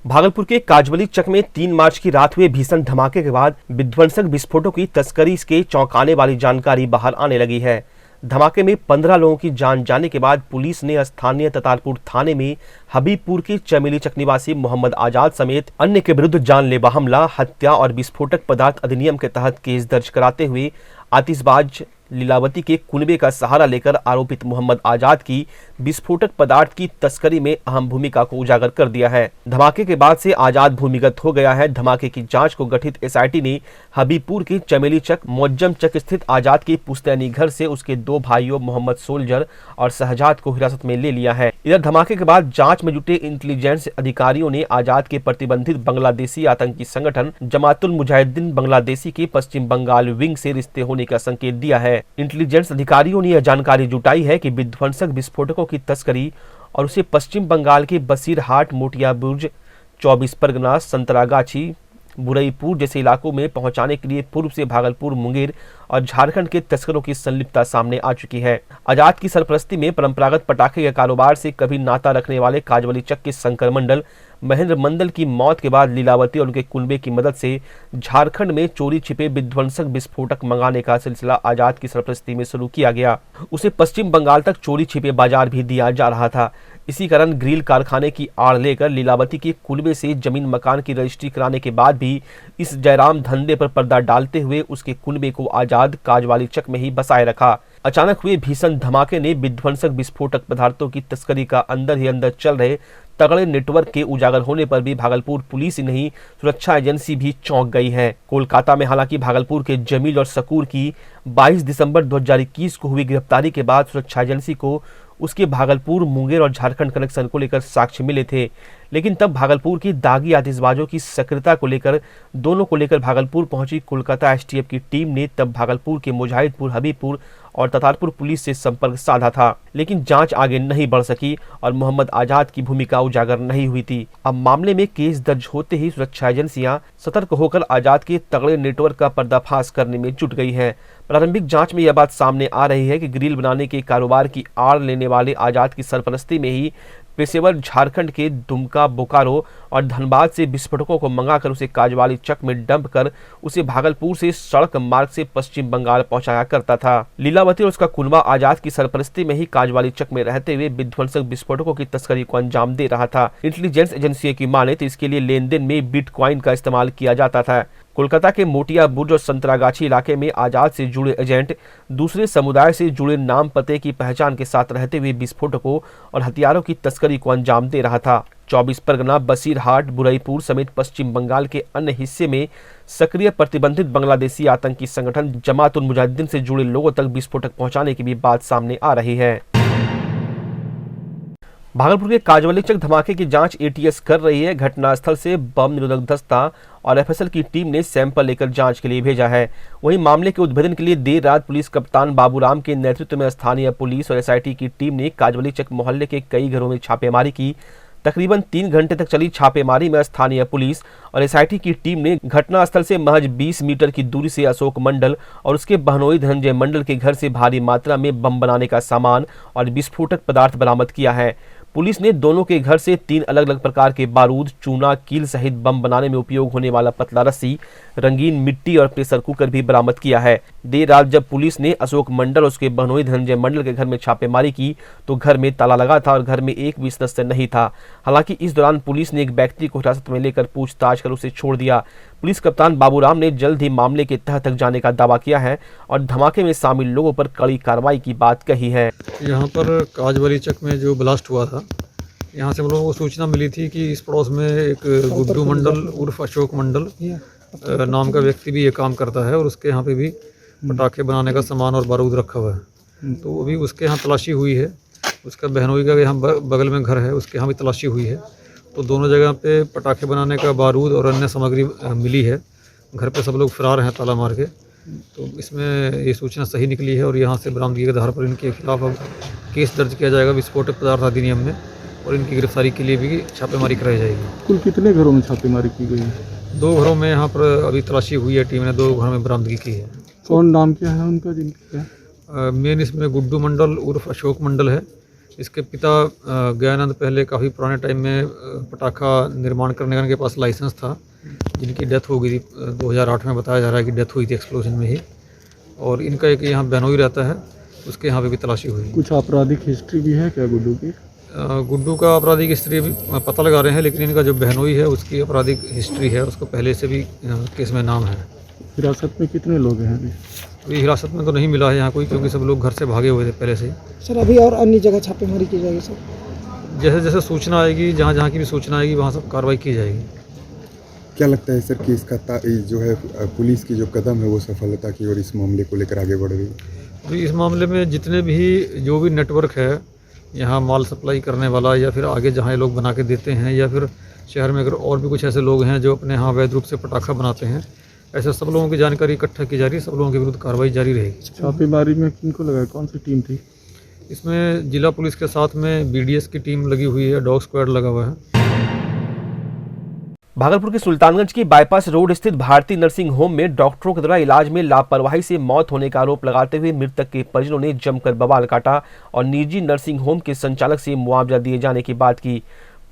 भागलपुर के काजवली चक में 3 मार्च की रात हुए भीषण धमाके के बाद विध्वंसक विस्फोटों की तस्करी के चौंकाने वाली जानकारी बाहर आने लगी है। धमाके में 15 लोगों की जान जाने के बाद पुलिस ने स्थानीय ततारपुर थाने में हबीबपुर के चमेली चक निवासी मोहम्मद आजाद समेत अन्य के विरुद्ध जानलेवा हमला, हत्या और विस्फोटक पदार्थ अधिनियम के तहत केस दर्ज कराते हुए आतिशबाज लीलावती के कुनबे का सहारा लेकर आरोपित मोहम्मद आजाद की विस्फोटक पदार्थ की तस्करी में अहम भूमिका को उजागर कर दिया है। धमाके के बाद से आजाद भूमिगत हो गया है। धमाके की जांच को गठित एसआईटी ने हबीबपुर के चमेली चक मोज्जम चक स्थित आजाद के पुश्तैनी घर से उसके 2 भाइयों मोहम्मद सोल्जर और शहजाद को हिरासत में ले लिया है। इधर धमाके के बाद जांच में जुटे इंटेलिजेंस अधिकारियों ने आजाद के प्रतिबंधित बांग्लादेशी आतंकी संगठन जमातुल मुजाहिदीन बांग्लादेशी के पश्चिम बंगाल विंग से रिश्ते होने का संकेत दिया है। इंटेलिजेंस अधिकारियों ने यह जानकारी जुटाई है कि विध्वंसक विस्फोटकों की तस्करी और उसे पश्चिम बंगाल के बसीरहाट, मोटिया बुर्ज, 24 परगना, संतरागाछी, बुरईपुर जैसे इलाकों में पहुंचाने के लिए पूर्व से भागलपुर, मुंगेर और झारखंड के तस्करों की संलिप्तता सामने आ चुकी है। आजाद की सरपरस्ती में परंपरागत पटाखे के कारोबार से कभी नाता रखने वाले काजवली चक के शंकर मंडल महेंद्र मंडल की मौत के बाद लीलावती और उनके कुनबे की मदद से झारखंड में चोरी छिपे विध्वंसक विस्फोटक मंगाने का सिलसिला आजाद की सरपरस्ती में शुरू किया गया। उसे पश्चिम बंगाल तक चोरी छिपे बाजार भी दिया जा रहा था। इसी कारण ग्रिल कारखाने की आड़ लेकर लीलावती के कुनबे से जमीन मकान की रजिस्ट्री कराने के बाद भी इस जयराम धंधे पर पर्दा डालते हुए उसके कुनबे को आजाद काजवाली चक में ही बसाए रखा। अचानक हुए भीषण धमाके ने विध्वंसक विस्फोटक पदार्थों की तस्करी का अंदर ही अंदर चल रहे तगड़े नेटवर्क के उजागर होने पर भी भागलपुर पुलिस ही नहीं, सुरक्षा एजेंसी भी चौंक गई है। कोलकाता में हालांकि भागलपुर के जमील और शकूर की 22 दिसंबर 2021 को हुई गिरफ्तारी के बाद सुरक्षा एजेंसी को उसके भागलपुर, मुंगेर और झारखंड कनेक्शन को लेकर साक्ष्य मिले थे, लेकिन तब भागलपुर की दागी आतिशबाजों की सक्रियता को लेकर भागलपुर पहुंची कोलकाता एसटीएफ की टीम ने तब भागलपुर के मुजाहिदपुर, हबीबपुर और ततारपुर पुलिस से संपर्क साधा था, लेकिन जांच आगे नहीं बढ़ सकी और मोहम्मद आजाद की भूमिका उजागर नहीं हुई थी। अब मामले में केस दर्ज होते ही सुरक्षा एजेंसियां सतर्क होकर आजाद के तगड़े नेटवर्क का पर्दाफाश करने में जुट गई हैं। प्रारंभिक जांच में यह बात सामने आ रही है कि ग्रिल बनाने के कारोबार की आड़ लेने वाले आजाद की सरपरस्ती में ही पेशेवर झारखंड के दुमका, बोकारो और धनबाद से विस्फोटकों को मंगाकर उसे काजवाली चक में डंप कर उसे भागलपुर से सड़क मार्ग से पश्चिम बंगाल पहुंचाया करता था। लीलावती और उसका कुनबा आजाद की सरपरस्ती में ही काजवाली चक में रहते हुए विध्वंसक विस्फोटकों की तस्करी को अंजाम दे रहा था। इंटेलिजेंस एजेंसी की माने तो इसके लिए लेनदेन में बिटकॉइन का इस्तेमाल किया जाता था। कोलकाता के मोटिया बुर्ज और संतरागाछी इलाके में आजाद से जुड़े एजेंट दूसरे समुदाय से जुड़े नाम पते की पहचान के साथ रहते हुए विस्फोटकों और हथियारों की तस्करी को अंजाम दे रहा था। 24 परगना, बसीरहाट, बुरईपुर समेत पश्चिम बंगाल के अन्य हिस्से में सक्रिय प्रतिबंधित बांग्लादेशी आतंकी संगठन जमातुल मुजाहिदीन से जुड़े लोगों तक विस्फोटक पहुंचाने की भी बात सामने आ रही है। भागलपुर के काजवली चक धमाके की जांच एटीएस कर रही है। घटनास्थल से बम निरोधक दस्ता और एफएसएल की टीम ने सैंपल लेकर जांच के लिए भेजा है। वहीं मामले के उद्भेदन के लिए देर रात पुलिस कप्तान बाबूराम के नेतृत्व में स्थानीय पुलिस और एसआईटी की टीम ने काजवली चक मोहल्ले के कई घरों में छापेमारी की। तकरीबन 3 घंटे तक चली छापेमारी में स्थानीय पुलिस और एसआईटी की टीम ने घटनास्थल से महज 20 मीटर की दूरी से अशोक मंडल और उसके बहनोई धनंजय मंडल के घर से भारी मात्रा में बम बनाने का सामान और विस्फोटक पदार्थ बरामद किया है। पुलिस ने दोनों के घर से 3 अलग अलग प्रकार के बारूद, चूना, कील सहित बम बनाने में उपयोग होने वाला पतला रस्सी, रंगीन मिट्टी और प्रेशर कुकर भी बरामद किया है। देर रात जब पुलिस ने अशोक मंडल और उसके बहनोई धनंजय मंडल के घर में छापेमारी की तो घर में ताला लगा था और घर में एक भी सदस्य नहीं था। हालांकि इस दौरान पुलिस ने एक व्यक्ति को हिरासत में लेकर पूछताछ कर उसे छोड़ दिया। पुलिस कप्तान बाबूराम ने जल्द ही मामले के तह तक जाने का दावा किया है और धमाके में शामिल लोगों पर कड़ी कार्रवाई की बात कही है। यहाँ पर काजवली चक में जो ब्लास्ट हुआ था, यहाँ से हम लोगों को सूचना मिली थी कि इस पड़ोस में एक गुड्डू मंडल उर्फ अशोक मंडल नाम का व्यक्ति भी ये काम करता है और उसके यहाँ पे भी पटाखे बनाने का सामान और बारूद रखा हुआ है। तो अभी उसके यहाँ तलाशी हुई है। उसका बहनोई का यहाँ बगल में घर है, उसके यहाँ भी तलाशी हुई है। तो दोनों जगह पे पटाखे बनाने का बारूद और अन्य सामग्री मिली है। घर पे सब लोग फरार हैं ताला मार के। तो इसमें ये सूचना सही निकली है और यहाँ से बरामदगी के आधार पर इनके खिलाफ अब केस दर्ज किया जाएगा विस्फोटक पदार्थ अधिनियम में और इनकी गिरफ्तारी के लिए भी छापेमारी कराई जाएगी। कुल कितने घरों में छापेमारी की गई है? 2 घरों में यहाँ पर अभी तलाशी हुई है। टीम ने 2 घरों में बरामदगी की है। कौन नाम क्या है उनका? जिनका मेन इसमें गुड्डू मंडल उर्फ अशोक मंडल है, इसके पिता गयानंद पहले काफ़ी पुराने टाइम में पटाखा निर्माण करने का इनके पास लाइसेंस था, जिनकी डेथ हो गई थी 2008 में। बताया जा रहा है कि डेथ हुई थी एक्सप्लोजन में ही। और इनका एक यहाँ बहनोई रहता है, उसके यहाँ पे भी तलाशी हुई। कुछ आपराधिक हिस्ट्री भी है क्या गुड्डू की? गुड्डू का आपराधिक हिस्ट्री भी पता लगा रहे हैं, लेकिन इनका जो बहनोई है उसकी आपराधिक हिस्ट्री है, उसको पहले से भी केस में नाम है। हिरासत में कितने लोग हैं अभी? अभी हिरासत में तो नहीं मिला है यहाँ कोई, क्योंकि सब लोग घर से भागे हुए थे पहले से। सर अभी और अन्य जगह छापेमारी की जाएगी सर? जैसे जैसे सूचना आएगी, जहाँ जहाँ की भी सूचना आएगी वहाँ सब कार्रवाई की जाएगी। क्या लगता है सर कि इसका जो है पुलिस की जो कदम है वो सफलता की ओर इस मामले को लेकर आगे बढ़ रही है? तो इस मामले में जितने भी जो भी नेटवर्क है यहाँ माल सप्लाई करने वाला, या फिर आगे जहाँ ये लोग बना के देते हैं, या फिर शहर में अगर और भी कुछ ऐसे लोग हैं जो अपने यहाँ अवैध रूप से पटाखा बनाते हैं, ऐसे सब लोगों की जानकारी इकट्ठा की जा रही है। सब लोगों के विरुद्ध कार्रवाई जारी रहेगी। छापेमारी में किनको लगा, कौन सी टीम थी? इसमें जिला पुलिस के साथ में BDS की टीम लगी हुई है, डॉग स्क्वाड लगा हुआ है। भागलपुर के सुल्तानगंज के बाईपास रोड स्थित भारतीय नर्सिंग होम में डॉक्टरों के द्वारा इलाज में लापरवाही से मौत होने का आरोप लगाते हुए मृतक के परिजनों ने जमकर बवाल काटा और निजी नर्सिंग होम के संचालक से मुआवजा दिए जाने की बात की।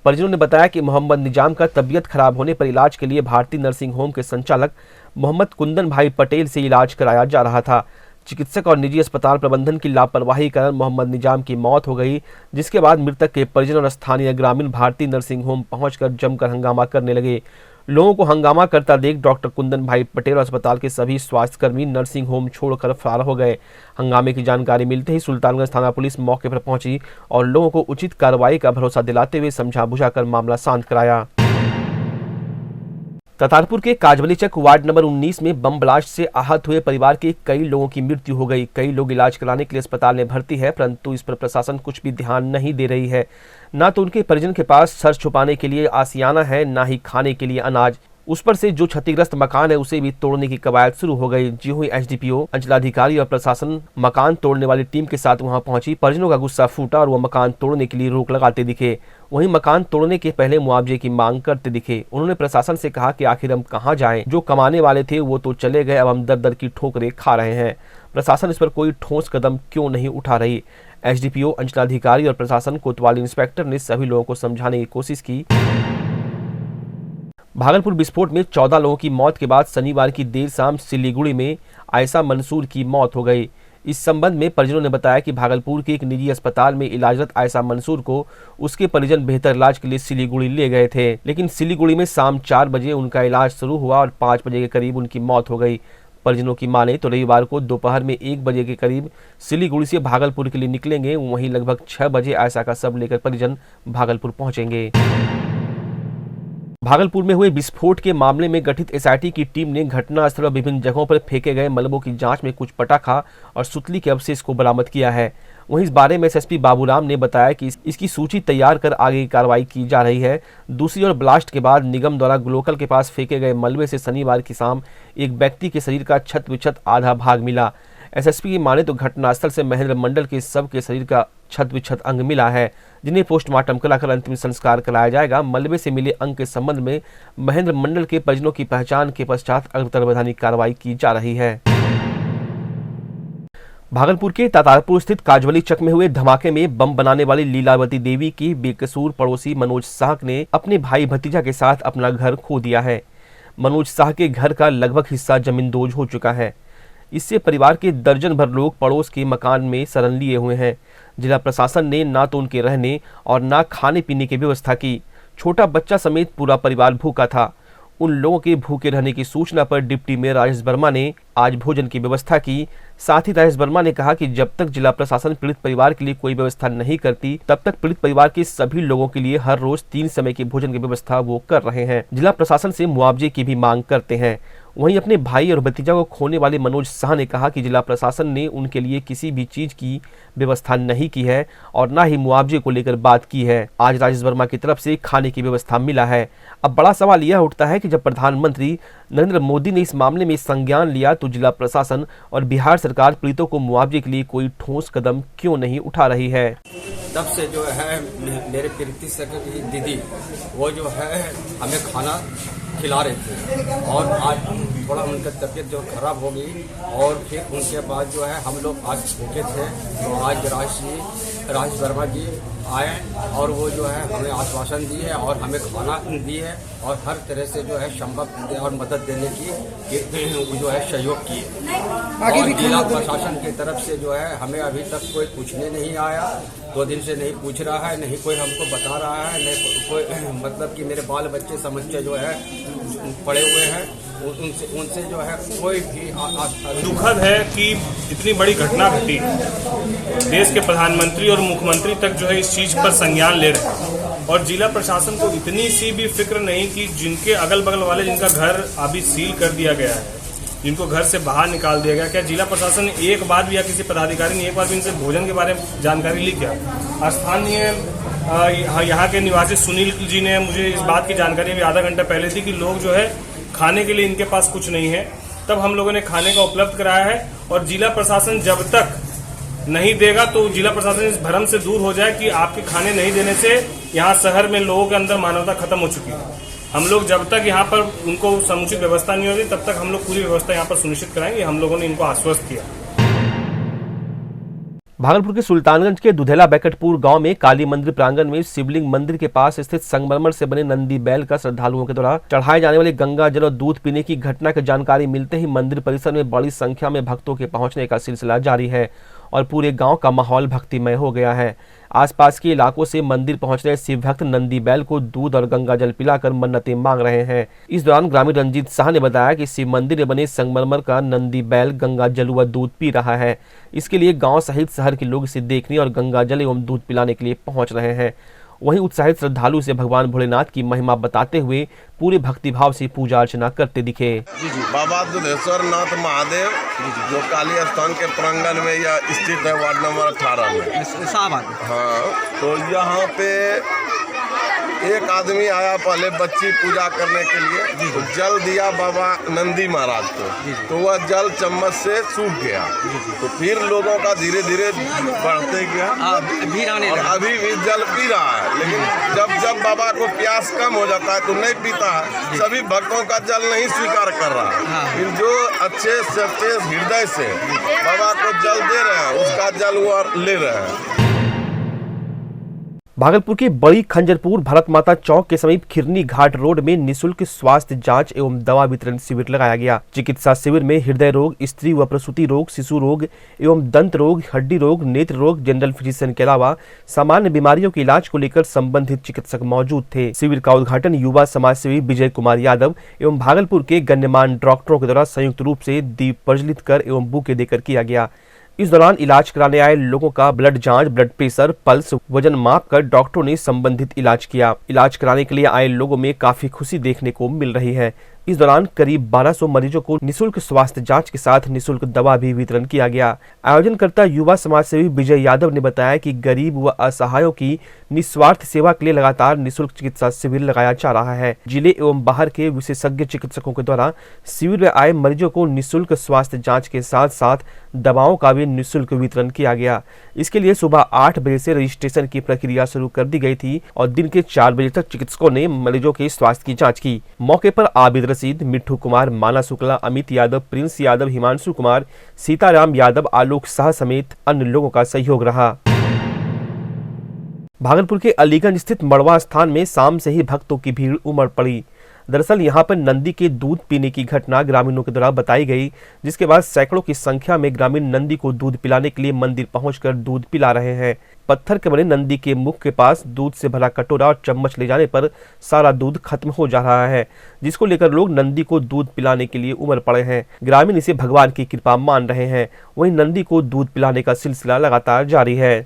परिजनों ने बताया कि मोहम्मद निजाम का तबीयत खराब होने पर इलाज के लिए भारतीय नर्सिंग होम के संचालक मोहम्मद कुंदन भाई पटेल से इलाज कराया जा रहा था। चिकित्सक और निजी अस्पताल प्रबंधन की लापरवाही के कारण मोहम्मद निजाम की मौत हो गई, जिसके बाद मृतक के परिजन और स्थानीय ग्रामीण भारतीय नर्सिंग होम पहुंचकर जमकर हंगामा करने लगे। लोगों को हंगामा करता देख डॉक्टर कुंदन भाई पटेल और अस्पताल के सभी स्वास्थ्यकर्मी नर्सिंग होम छोड़कर फरार हो गए। हंगामे की जानकारी मिलते ही सुल्तानगंज थाना पुलिस मौके पर पहुंची और लोगों को उचित कार्रवाई का भरोसा दिलाते हुए समझा बुझाकर मामला शांत कराया। ततारपुर के काजवलीचक वार्ड नंबर 19 में बम ब्लास्ट से आहत हुए परिवार के कई लोगों की मृत्यु हो गई। कई लोग इलाज कराने के लिए अस्पताल में भर्ती है, परंतु इस पर प्रशासन कुछ भी ध्यान नहीं दे रही है। ना तो उनके परिजन के पास सर छुपाने के लिए आसियाना है, ना ही खाने के लिए अनाज। उस पर से जो क्षतिग्रस्त मकान है उसे भी तोड़ने की कवायद शुरू हो गई। जी हुई SDPO, अंचलाधिकारी और प्रशासन मकान तोड़ने वाली टीम के साथ वहां पहुंची। परिजनों का गुस्सा फूटा और वो मकान तोड़ने के लिए रोक लगाते दिखे। वहीं मकान तोड़ने के पहले मुआवजे की मांग करते दिखे। उन्होंने प्रशासन से कहा कि आखिर हम कहां जाएं? जो कमाने वाले थे वो तो चले गए, अब हम दर दर की ठोकरें खा रहे हैं। प्रशासन इस पर कोई ठोस कदम क्यों नहीं उठा रही? SDPO, अंचलाधिकारी और प्रशासन कोतवाली इंस्पेक्टर ने सभी लोगों को समझाने की कोशिश की। भागलपुर विस्फोट में 14 लोगों की मौत के बाद शनिवार की देर शाम सिलीगुड़ी में आयशा मंसूर की मौत हो गई। इस संबंध में परिजनों ने बताया कि भागलपुर के एक निजी अस्पताल में इलाजरत आयशा मंसूर को उसके परिजन बेहतर इलाज के लिए सिलीगुड़ी ले गए थे, लेकिन सिलीगुड़ी में शाम 4 बजे उनका इलाज शुरू हुआ और 5 बजे के करीब उनकी मौत हो गई। परिजनों की माने तो रविवार को दोपहर में 1 बजे के करीब सिलीगुड़ी से भागलपुर के लिए निकलेंगे। वहीं लगभग 6 बजे आयशा का शव लेकर परिजन भागलपुर पहुंचेंगे। भागलपुर में हुए विस्फोट के मामले में गठित SIT की टीम ने घटनास्थल और विभिन्न जगहों पर फेंके गए मलबों की जांच में कुछ पटाखा और सुतली के अवशेष को बरामद किया है। वहीं इस बारे में SSP बाबूराम ने बताया कि इसकी सूची तैयार कर आगे की कार्रवाई की जा रही है। दूसरी ओर ब्लास्ट के बाद निगम द्वारा ग्लोकल के पास फेंके गए मलबे से शनिवार की शाम एक व्यक्ति के शरीर का छत विछत आधा भाग मिला। SSP की माने तो घटनास्थल से महेंद्र मंडल के शव के शरीर का छत विछत अंग मिला है, जिन्हें पोस्टमार्टम कराकर अंतिम संस्कार कराया जाएगा। मलबे से मिले अंग के संबंध में महेंद्र मंडल के परिजनों की पहचान के पश्चात अग्रतर वैधानिक कार्रवाई की जा रही है। भागलपुर के तातारपुर स्थित काजवलीचक में हुए धमाके में बम बनाने वाली लीलावती देवी की बेकसूर पड़ोसी मनोज शाह ने अपने भाई भतीजा के साथ अपना घर खो दिया है। मनोज शाह के घर का लगभग हिस्सा जमींदोज हो चुका है। इससे परिवार के दर्जन भर लोग पड़ोस के मकान में शरण लिए हुए हैं। जिला प्रशासन ने ना तो उनके रहने और ना खाने पीने की व्यवस्था की। छोटा बच्चा समेत पूरा परिवार भूखा था। उन लोगों के भूखे रहने की सूचना पर डिप्टी मेयर राजेश वर्मा ने आज भोजन की व्यवस्था की। साथ ही राजेश वर्मा ने कहा कि जब तक जिला प्रशासन पीड़ित परिवार के लिए कोई व्यवस्था नहीं करती, तब तक पीड़ित परिवार के सभी लोगों के लिए हर रोज 3 समय की भोजन की व्यवस्था वो कर रहे हैं। जिला प्रशासन से मुआवजे की भी मांग करते हैं। वहीं अपने भाई और भतीजा को खोने वाले मनोज शाह ने कहा कि जिला प्रशासन ने उनके लिए किसी भी चीज की व्यवस्था नहीं की है और ना ही मुआवजे को लेकर बात की है। आज राजेश वर्मा की तरफ से खाने की व्यवस्था मिला है। अब बड़ा सवाल यह उठता है कि जब प्रधानमंत्री नरेंद्र मोदी ने इस मामले में संज्ञान लिया तो जिला प्रशासन और बिहार सरकार पीड़ितों को मुआवजे के लिए कोई ठोस कदम क्यों नहीं उठा रही है। तब से जो है मेरे प्रीति की दीदी वो जो है हमें खाना खिला रहे थे और आज थोड़ा उनका तबीयत जो खराब हो गई और फिर उनके बाद जो है हम लोग आज भूखे थे। तो आज राशि राजेश वर्मा जी आए और वो जो है हमें आश्वासन दिए और हमें खाना दिए और हर तरह से जो है संभव और मदद देने की जो है सहयोग किए। और जिला प्रशासन की तरफ से जो है हमें अभी तक कोई पूछने नहीं आया, 2 दिन से नहीं पूछ रहा है, नहीं कोई हमको बता रहा है, नहीं कोई मतलब कि मेरे बाल बच्चे समझ के जो है पड़े हुए हैं, उनसे जो है कोई भी दुखद है कि इतनी बड़ी घटना घटी, देश के प्रधानमंत्री और मुख्यमंत्री तक जो है इस चीज पर संज्ञान ले रहे हैं और जिला प्रशासन को इतनी सी भी फिक्र नहीं कि जिनके अगल बगल वाले जिनका घर अभी सील कर दिया गया है, जिनको घर से बाहर निकाल दिया गया, क्या जिला प्रशासन ने एक बार भी या किसी पदाधिकारी ने एक बार भी इनसे भोजन के बारे में जानकारी ली? क्या स्थानीय यहाँ के निवासी सुनील जी ने मुझे इस बात की जानकारी अभी आधा घंटा पहले दी कि लोग जो है खाने के लिए इनके पास कुछ नहीं है, तब हम लोगों ने खाने का उपलब्ध कराया है और जिला प्रशासन जब तक नहीं देगा तो जिला प्रशासन इस भ्रम से दूर हो जाए कि आपके खाने नहीं देने से यहाँ शहर में लोगों के अंदर मानवता खत्म हो चुकी है। हम लोग जब तक यहाँ पर उनको समुचित व्यवस्था नहीं होगी तब तक हम लोग पूरी व्यवस्था यहाँ पर सुनिश्चित कराएंगे, हम लोगों ने इनको आश्वस्त किया। भागलपुर के सुल्तानगंज के दुधेला बैकटपुर गांव में काली मंदिर प्रांगण में शिवलिंग मंदिर के पास स्थित संगमरमर से बने नंदी बैल का श्रद्धालुओं के द्वारा चढ़ाए जाने वाले गंगा जल और दूध पीने की घटना की जानकारी मिलते ही मंदिर परिसर में बड़ी संख्या में भक्तों के पहुंचने का सिलसिला जारी है और पूरे गांव का माहौल भक्तिमय हो गया है। आसपास के इलाकों से मंदिर पहुंच रहे शिव भक्त नंदी बैल को दूध और गंगा जल पिलाकर मन्नतें मांग रहे हैं। इस दौरान ग्रामीण रंजीत शाह ने बताया कि शिव मंदिर में बने संगमरमर का नंदी बैल गंगा जल व दूध पी रहा है। इसके लिए गांव सहित शहर के लोग इसे देखने और गंगा जल एवं दूध पिलाने के लिए पहुंच रहे हैं। वहीं उत्साहित श्रद्धालु से भगवान भोलेनाथ की महिमा बताते हुए पूरे भक्तिभाव से पूजा अर्चना करते दिखे। बाबा दुधेश्वर नाथ महादेव जो काली स्थान के प्रांगण में यह स्थित है, वार्ड नंबर 18 में। हाँ, तो यहाँ पे एक आदमी आया पहले बच्ची पूजा करने के लिए, तो जल दिया बाबा नंदी महाराज को, तो वह जल चम्मच से सूख गया। तो फिर लोगों का धीरे धीरे बढ़ते गया और अभी भी जल पी रहा है, लेकिन जब जब बाबा को प्यास कम हो जाता है तो नहीं पीता है। सभी भक्तों का जल नहीं स्वीकार कर रहा है, फिर जो अच्छे सच्चे हृदय से बाबा को जल दे रहे हैं उसका जल वो ले रहे हैं। भागलपुर के बड़ी खंजरपुर भारत माता चौक के समीप खिरनी घाट रोड में निःशुल्क स्वास्थ्य जांच एवं दवा वितरण शिविर लगाया गया। चिकित्सा शिविर में हृदय रोग, स्त्री व प्रसूति रोग, शिशु रोग एवं दंत रोग, हड्डी रोग, नेत्र रोग, जनरल फिजिशियन के अलावा सामान्य बीमारियों के इलाज को लेकर संबंधित चिकित्सक मौजूद थे। शिविर का उद्घाटन युवा समाज सेवी विजय कुमार यादव एवं भागलपुर के गण्यमान्य डॉक्टरों के द्वारा संयुक्त रूप से दीप प्रज्वलित कर एवं बुके देकर किया गया। इस दौरान इलाज कराने आए लोगों का ब्लड जांच, ब्लड प्रेशर, पल्स, वजन माप कर डॉक्टरों ने संबंधित इलाज किया। इलाज कराने के लिए आए लोगों में काफी खुशी देखने को मिल रही है। इस दौरान करीब 1200 मरीजों को निःशुल्क स्वास्थ्य जांच के साथ निःशुल्क दवा भी वितरण किया गया। आयोजनकर्ता युवा समाज सेवी विजय यादव ने बताया कि गरीब व असहायों की निस्वार्थ सेवा के लिए लगातार निःशुल्क चिकित्सा शिविर लगाया जा रहा है। जिले एवं बाहर के विशेषज्ञ चिकित्सकों के द्वारा शिविर में आए मरीजों को निःशुल्क स्वास्थ्य जाँच के साथ साथ दवाओं का भी निःशुल्क वितरण किया गया। इसके लिए सुबह 8 बजे से रजिस्ट्रेशन की प्रक्रिया शुरू कर दी गई थी और दिन के 4 बजे तक चिकित्सकों ने मरीजों के स्वास्थ्य की जाँच की। मौके पर आबिद रशीद, मिट्ठू कुमार, माना शुक्ला, अमित यादव, प्रिंस यादव, हिमांशु कुमार, सीताराम यादव, आलोक शाह समेत अन्य लोगों का सहयोग रहा। भागलपुर के अलीगंज स्थित मड़वा स्थान में शाम से ही भक्तों की भीड़ उमड़ पड़ी। दरअसल यहां पर नंदी के दूध पीने की घटना ग्रामीणों के द्वारा बताई गई, जिसके बाद सैकड़ों की संख्या में ग्रामीण नंदी को दूध पिलाने के लिए मंदिर पहुंचकर दूध पिला रहे हैं। पत्थर के बने नंदी के मुख के पास दूध से भरा कटोरा और चम्मच ले जाने पर सारा दूध खत्म हो जा रहा है, जिसको लेकर लोग नंदी को दूध पिलाने के लिए उमड़ पड़े हैं। ग्रामीण इसे भगवान की कृपा मान रहे हैं। वहीं नंदी को दूध पिलाने का सिलसिला लगातार जारी है।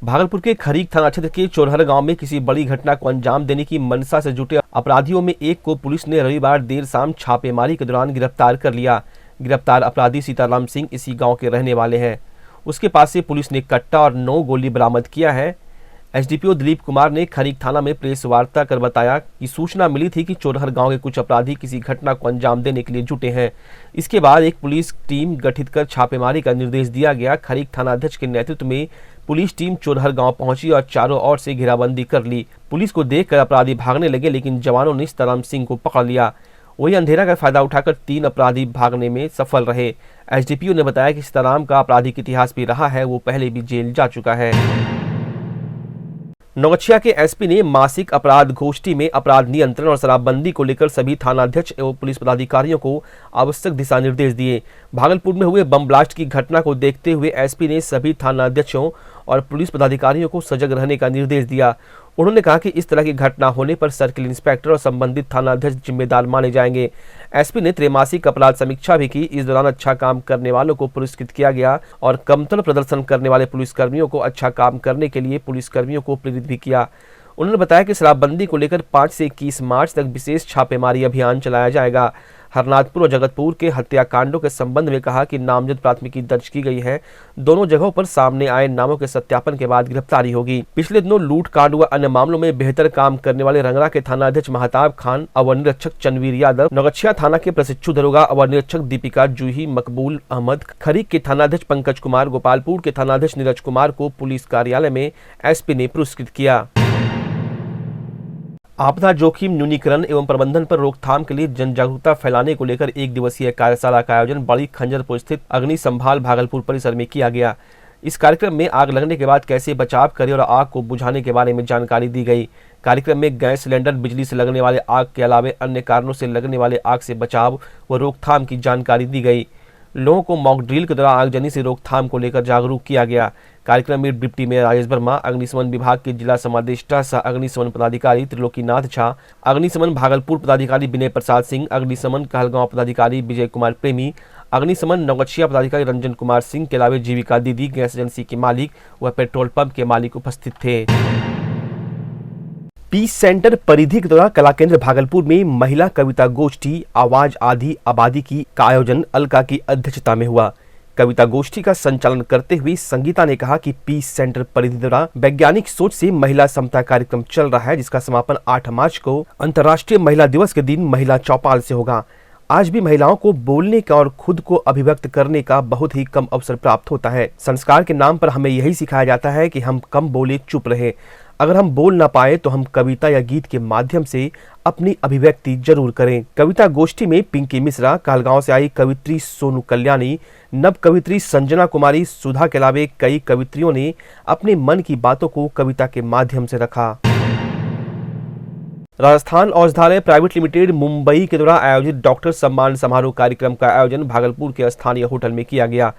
भागलपुर के खरीक थाना क्षेत्र के चोरहर गांव में किसी बड़ी घटना को अंजाम देने की मंशा से जुटे अपराधियों में एक को पुलिस ने रविवार देर शाम छापेमारी के दौरान गिरफ्तार कर लिया। गिरफ्तार अपराधी सीताराम सिंह इसी गांव के रहने वाले हैं। उसके पास से पुलिस ने कट्टा और 9 गोली बरामद किया है। एसडीपीओ दिलीप कुमार ने खरीक थाना में प्रेस वार्ता कर बताया कि सूचना मिली थी कि चोरहर गांव के कुछ अपराधी किसी घटना को अंजाम देने के लिए जुटे हैं। इसके बाद एक पुलिस टीम गठित कर छापेमारी का निर्देश दिया गया। खरीक थानाध्यक्ष के नेतृत्व में पुलिस टीम चोरहर गांव पहुंची और चारों ओर से घेराबंदी कर ली। पुलिस को देखकर अपराधी भागने लगे, लेकिन जवानों ने सीताराम सिंह को पकड़ लिया। वही अंधेरा का फायदा उठाकर 3 अपराधी भागने में सफल रहे। एसडीपीओ ने बताया कि सीताराम का आपराधिक इतिहास भी रहा है, वो पहले भी जेल जा चुका है। नौगछिया के एसपी ने मासिक अपराध गोष्ठी में अपराध नियंत्रण और शराबबंदी को लेकर सभी थानाध्यक्ष एवं पुलिस पदाधिकारियों को आवश्यक दिशा निर्देश दिए। भागलपुर में हुए बम ब्लास्ट की घटना को देखते हुए एसपी ने सभी थानाध्यक्षों और पुलिस पदाधिकारियों को सजग रहने का निर्देश दिया। उन्होंने कहा कि इस तरह की घटना होने पर सर्किल इंस्पेक्टर और संबंधित थानाध्यक्ष जिम्मेदार माने जाएंगे। एसपी ने त्रैमासिक अपराध समीक्षा भी की। इस दौरान अच्छा काम करने वालों को पुरस्कृत किया गया और कमतर प्रदर्शन करने वाले पुलिसकर्मियों को अच्छा काम करने के लिए पुलिसकर्मियों को प्रेरित भी किया। उन्होंने बताया कि शराबबंदी को लेकर 5 से 21 मार्च तक विशेष छापेमारी अभियान चलाया जाएगा। हरनाथपुर और जगतपुर के हत्याकांडों के संबंध में कहा कि नामजद प्राथमिकी दर्ज की गई है। दोनों जगहों पर सामने आए नामों के सत्यापन के बाद गिरफ्तारी होगी। पिछले दिनों लूट कांड व अन्य मामलों में बेहतर काम करने वाले रंगरा के थानाध्यक्ष महताब खान, अवर निरीक्षक चनवीर यादव, नौगछिया थाना के प्रशिक्षु दरोगा अवर निरीक्षक दीपिका जूही, मकबूल अहमद, खरीक के थानाध्यक्ष पंकज कुमार, गोपालपुर के थानाध्यक्ष नीरज कुमार को पुलिस कार्यालय में एसपी ने पुरस्कृत किया। आपदा जोखिम न्यूनीकरण एवं प्रबंधन पर रोकथाम के लिए जन जागरूकता फैलाने को लेकर 1 दिवसीय कार्यशाला का आयोजन बड़ी खंजरपुर स्थित अग्नि संभाल भागलपुर परिसर में किया गया। इस कार्यक्रम में आग लगने के बाद कैसे बचाव करें और आग को बुझाने के बारे में जानकारी दी गई। कार्यक्रम में गैस सिलेंडर, बिजली से लगने वाले आग के अलावे अन्य कारणों से लगने वाले आग से बचाव व रोकथाम की जानकारी दी गई। लोगों को मॉक ड्रिल के द्वारा आगजनी से रोकथाम को लेकर जागरूक किया गया। कार्यक्रम में डिप्टी मेयर राजेश वर्मा, अग्निशमन विभाग के जिला समादेष्टा सह अग्निशमन पदाधिकारी त्रिलोकीनाथ झा, अग्निशमन भागलपुर पदाधिकारी विनय प्रसाद सिंह, अग्निशमन कहलगांव पदाधिकारी विजय कुमार प्रेमी, अग्निशमन नौगछिया पदाधिकारी रंजन कुमार सिंह के अलावा जीविका दीदी, गैस एजेंसी के मालिक व पेट्रोल पंप के मालिक उपस्थित थे। पीस सेंटर परिधि के द्वारा कला केंद्र भागलपुर में महिला कविता गोष्ठी आवाज आधी आबादी की का आयोजन अलका की अध्यक्षता में हुआ। कविता गोष्ठी का संचालन करते हुए संगीता ने कहा कि पीस सेंटर परिधि द्वारा वैज्ञानिक सोच से महिला समता कार्यक्रम चल रहा है, जिसका समापन 8 मार्च को अंतर्राष्ट्रीय महिला दिवस के दिन महिला चौपाल से होगा। आज भी महिलाओं को बोलने का और खुद को अभिव्यक्त करने का बहुत ही कम अवसर प्राप्त होता है। संस्कार के नाम पर हमें यही सिखाया जाता है कि हम कम बोले, चुप रहे। अगर हम बोल ना पाए तो हम कविता या गीत के माध्यम से अपनी अभिव्यक्ति जरूर करें। कविता गोष्ठी में पिंकी मिश्रा, कहलगांव से आई कवित्री सोनू कल्याणी, नव कवित्री संजना कुमारी, सुधा के अलावे कई कवित्रियों ने अपने मन की बातों को कविता के माध्यम से रखा। राजस्थान औषधालय प्राइवेट लिमिटेड मुंबई के द्वारा आयोजित डॉक्टर सम्मान समारोह कार्यक्रम का आयोजन भागलपुर के स्थानीय होटल में किया गया।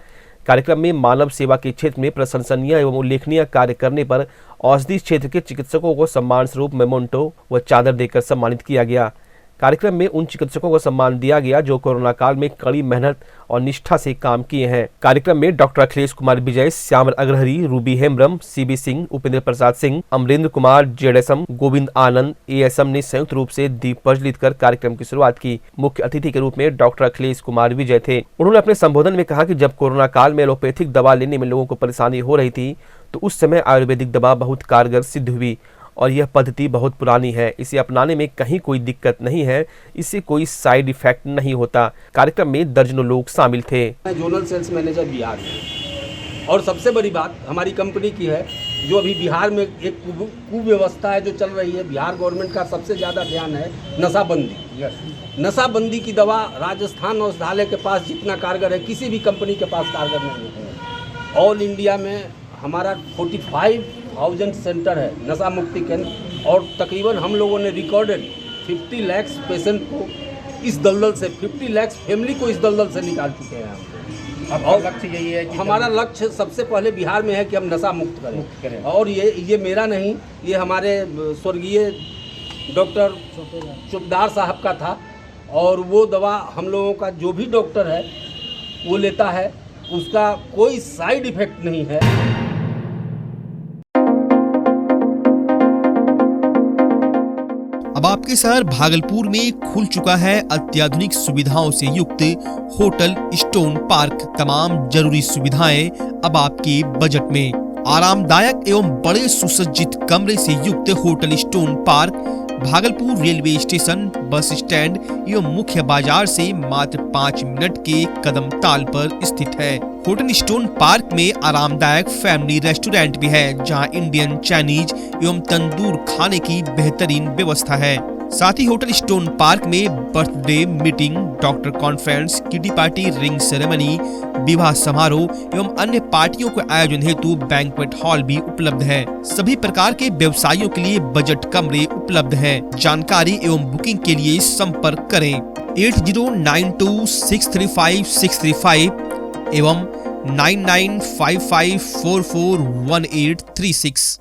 कार्यक्रम में मानव सेवा के क्षेत्र में प्रशंसनीय एवं उल्लेखनीय कार्य करने पर औषधि क्षेत्र के चिकित्सकों को सम्मान स्वरूप मेमोंटो व चादर देकर सम्मानित किया गया। कार्यक्रम में उन चिकित्सकों को सम्मान दिया गया जो कोरोना काल में कड़ी मेहनत और निष्ठा से काम किए हैं। कार्यक्रम में doctor Akhilesh Kumar Vijay, Shyamal Agrahari, Ruby Hembrom, CB Singh, Upendra Prasad Singh, Amarendra Kumar, जेडएसएम, Govind आनंद, एएसएम ने संयुक्त रूप से दीप प्रज्वलित कर कार्यक्रम की शुरुआत की। मुख्य अतिथि के रूप में डॉक्टर अखिलेश कुमार विजय थे। उन्होंने अपने संबोधन में कहा कि जब कोरोना काल में एलोपैथिक दवा लेने में लोगों को परेशानी हो रही थी तो उस समय आयुर्वेदिक दवा बहुत कारगर सिद्ध हुई और यह पद्धति बहुत पुरानी है। इसे अपनाने में कहीं कोई दिक्कत नहीं है, इससे कोई साइड इफेक्ट नहीं होता। कार्यक्रम में दर्जनों लोग शामिल थे। मैं जोनल सेल्स मैनेजर बिहार में, और सबसे बड़ी बात हमारी कंपनी की है जो अभी बिहार में एक कुव्यवस्था है जो चल रही है। बिहार गवर्नमेंट का सबसे ज़्यादा ध्यान है नशाबंदी। नशाबंदी की दवा राजस्थान औषधालय के पास जितना कारगर है किसी भी कंपनी के पास कारगर नहीं है। ऑल इंडिया में हमारा 45,000 सेंटर है नशा मुक्ति केंद्र, और तकरीबन हम लोगों ने रिकॉर्डेड 50 लाख पेशेंट को इस दलदल से, 50 लाख फैमिली को इस दलदल से निकाल चुके हैं। अब लक्ष्य यही है कि हमारा लक्ष्य सबसे पहले बिहार में है कि हम नशा मुक्त करें। और ये मेरा नहीं, ये हमारे स्वर्गीय डॉक्टर चुपदार साहब का था, और वो दवा हम लोगों का जो भी डॉक्टर है वो लेता है, उसका कोई साइड इफेक्ट नहीं है। अब आपके शहर भागलपुर में खुल चुका है अत्याधुनिक सुविधाओं से युक्त होटल स्टोन पार्क। तमाम जरूरी सुविधाएं अब आपके बजट में। आरामदायक एवं बड़े सुसज्जित कमरे से युक्त hotel stone park Bhagalpur railway station, bus stand एवं मुख्य बाजार से मात्र 5 मिनट के कदम ताल पर स्थित है। होटल स्टोन पार्क में आरामदायक फैमिली रेस्टोरेंट भी है, जहां इंडियन, चाइनीज एवं तंदूर खाने की बेहतरीन व्यवस्था है। साथ ही होटल स्टोन पार्क में birthday meeting, doctor conference, kitty party, ring ceremony, विवाह समारोह एवं अन्य पार्टियों के आयोजन हेतु बैंक्वेट हॉल भी उपलब्ध है। सभी प्रकार के व्यवसायियों के लिए बजट कमरे उपलब्ध हैं। जानकारी एवं बुकिंग के लिए संपर्क करें 8092635635 एवं 9955441836।